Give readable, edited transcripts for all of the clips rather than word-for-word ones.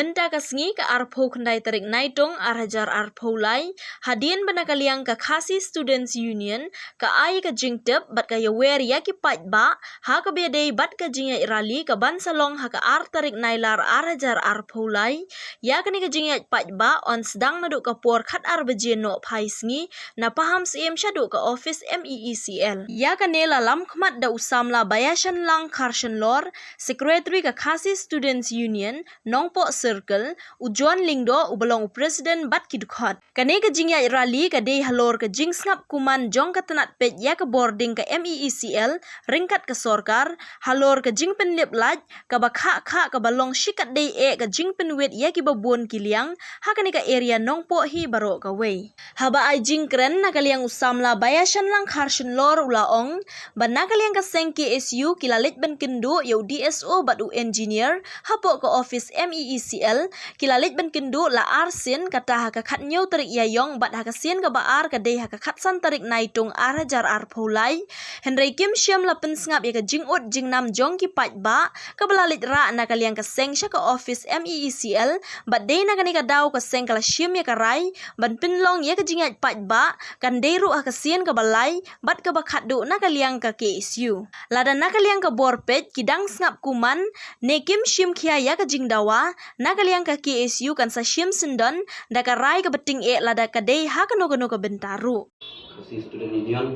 Minta kasngi ka arpo kendai tarik naitong arajar arpo lai, hadien benakaliang ka Khasi Students Union, ka ai ka jingtep bat ka yawer yaki pat ba, ha ka biadei bat ka jingya irali ka bansalong ha ka ar tarik nailar arajar arpo lai, ya ka ni ka jingya pat ba on sedang naduk ka por khat ar bejien no pai sngi, na paham siem syaduk ka office MEECL. Ya ka nela lam khmat da usamla bayasan lang karshan lor, Secretary ka Khasi Students Union, Nongpo Circle, ujuan lingdo ubalong Presiden bat kidukhat. Kane ka jingya rally ka day halor ka jing ngap kuman jong ka tenat pet ya ka boarding ka MEECL, ringkat ka sorkar, halor ka jing penlip laj, ka bakha kha ka balong shikat day ka jing penwet ya ki babun kiliang, ha kane ka area Nongpo hi baro ka way. Haba ay jing kren na kaliang usamla bayasan lang karshan lor ulaong, ban na kaliang ka seng KSU kilalit ban kendu yaw DSO bat u engineer, hapo ka office MEECL, kilalit ban kendu la arsin kata ha ka khat nyaw tarik yayong bat ha ka sien ka baar ka day ha ka khat san tarik naitung arajar arpo lai, Henry Kim Shem la pensngap ya ka jingut jingnam jong ki pat ba, ka balalit ra na kaliang ka seng sya ka office MEECL, bat day na kani ka daw ka seng kala siem ya ka rai, ban pinlong ya ka jingat pat ba, kan day ru ha ka sien ka balay, bat ka bakhat du na kaliang ka KSU. Lada na kaliang ka borpet kidang ngap kuman, ne Kim Shem kia ya ka jingdawa, na kaliang ka KSU kan sa Shem Sindon, da ka rai ka beting lada ka day ha ka no ka bentaru. Khasi Student Union,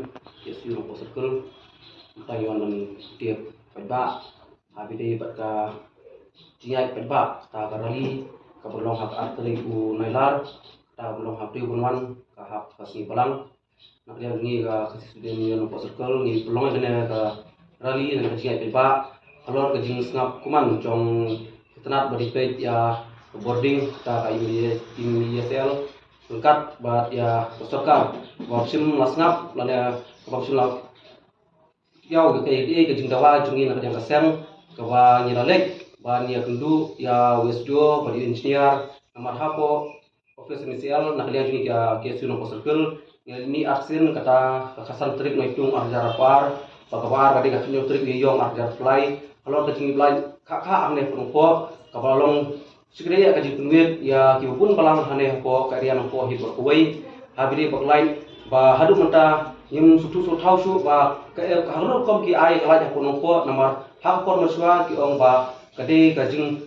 KSU Nongpo Circle, Taiwan dan tiap pedba, habi day bat ka jingai pedba, ta ka rally, ka berlong hak arteri u nailar, ta berlong hak tiu bunwan, ka hak kasni balang, nak dia ngi ka Khasi Student Union Nongpo Circle, ngi pelong kena ka rally dan ka jingai pedba, alor ka jing ngap kuman jong tenat beripet ya boarding ta ka MEECL, lengkap bat ya peserta waksim lasngap lada waksim la yau ke ke jing dawa jungi nak yang kaseng ke ba nyiralek ba nya kendu ya wesdo ba engineer namar hapo office inisial nak dia jungi ya KSU Nongpo Circle ni aksin kata kasan trik naitung arjar par pakawar kadi kasunyo trik yong arjar fly kalau ke jing fly kakak amne penumpo kabalong Sekiranya kaji penwit ya kibupun balang hane ko karya nongpo hibur kuwai habiri baklai ba hadu menta yim sutu sutau su ba harur kom ki ai kala ja nongpo namar hak por maswa ki ong ba kade kajing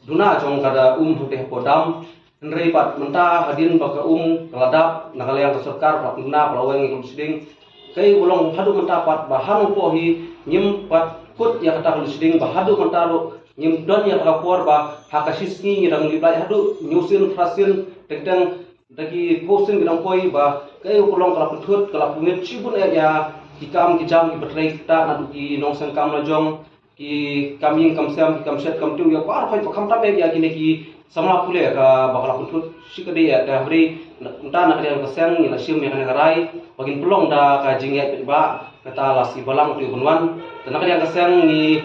duna jong kada hote ko dam nrei pat menta hadin ba ka keladap nakala yang sarkar pat duna palaweng ngom siding kai ulong hadu menta pat ba hanongpo hi nyim pat kut ya kata siding ba hadu menta ro nyim don ya pelapor ba hakasisni ngidang liblai hadu nyusin frasin tekdang dagi posin gidang poi ba kai ulong kala putut kala pungit cibun ya hikam kijam ki betrei kita nadu ki nongsang kam lajong ki kaming kamsam ki kamset kamtu ya par phai pakam tam ya kini ki samla pule ka bakala putut sikade ya da hri unta nak yang keseng ni lasim yang ngarai bagin pelong da ka jinget ba kata lasi balang tu bunwan tenak yang keseng ni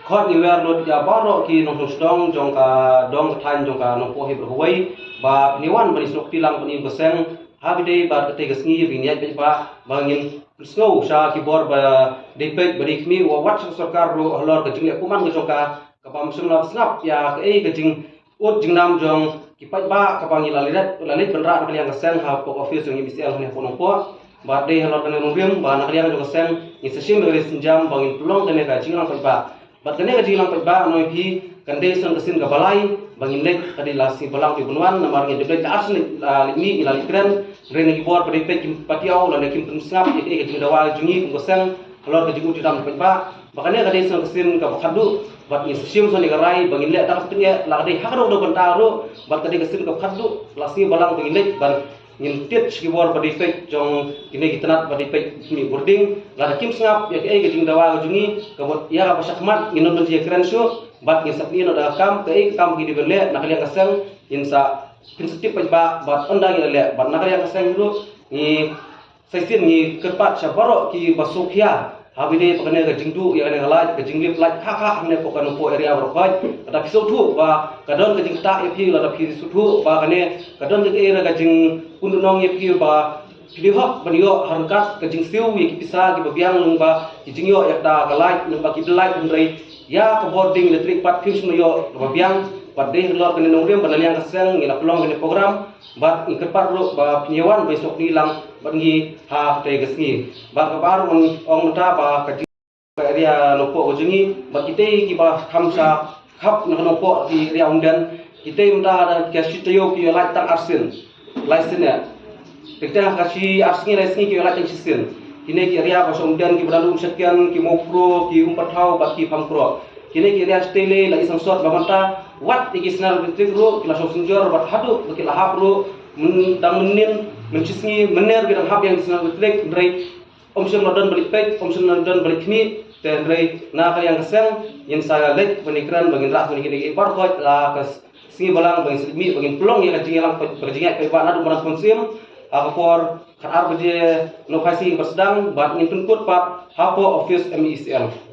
khot ni wer lot ya baro ki nong stong jong ka dong than jong ka nong po hi berhuai ba niwan bani sok tilang pani keseng habide ba te gesngi vinyat be ba bangin snow sha ki bor ba depek bari khmi wa wat sarkar ro halor ka jingle kuman ka jong ka pam sumla snap ya ka ka jing ut jingnam jong ki pat ba ka bangi lalit benra ka yang keseng ha po office jong BCL hne po nong po ba de halor ka nong rim ba nak yang jong keseng ni sesim be senjam bangin tulong kene ka jinglang pa bat kene ka jilang pa noi phi kande son kesin ka balai bangin lek kadi lasi balang ti bunwan namar ngi debek asni limi ila likren rene ki bor pade pe kim patiau la kim pensap ke jing dawa jungi ko seng lor ka jingu ti dam pa bakane kadi son kesin ka khadu bat ni sim son ni rai bangin lek tak tenge la kadi hakro do bantaro bat kadi kesin ka khadu lasi balang bangin lek ban ngin tit ki bor pade pe jong kini gitanat pade pe mi boarding la kim sngap ya ke jing dawa jungi ka bot ya ka pasakmat nginon ben ti kren su bat ngin sapni no da kam ke kam ki dibele nakali kaseng insa prinsip pa bat ondang ile bat nakali kaseng ru ni saisin ni kerpat sabaro ki basukya habide pakane ka jingdu ya ne halaj ka jinglip laj kha ne pokan po area rokai kada piso thu ba kadon ka jingta epi la da phi su thu ba kane kadon ke era ka jing kununong epi ba pilihok banyo harkat ka jing siu ki pisa ki babiang lung ba ki jingyo ya da ka laj lung ba ki belai ndrei ya ka boarding electric pat fish no yo babiang pada lor kene nongriam pada liang keseng ina pelong kene program bat ingkepat ro ba penyewan besok nilang bat ngi ha te gesngi ba kabar ong ta ba ka area lopo ujungi bat kita ki ba hamsa hap na lopo di area undan kita mta ada kashi tayo ki lai tang arsin license ya kita kashi arsin license ki lai tang sisin kini ki area ba undan ki berlalu sekian ki mopro ki umpatau bat ki pamkro kini ki area stele lagi sangsot ba mata wat iki sinar bitrik ro kila so sunjor bat hadu kila hap ro dang menin mencisngi mener bidang hap yang sinar bitrik drai omsun lodon balik pek omsun lodon balik kini dan drai na kali yang keseng yang saya lek penikiran bagin ras menikini ibar kot la kes singi balang bagin sedimi bagin pelong yang jingelang berjingat ke ibar adu marang konsim for kar arbe no kasi bersedang bat ngintun kut pat hapo office MECL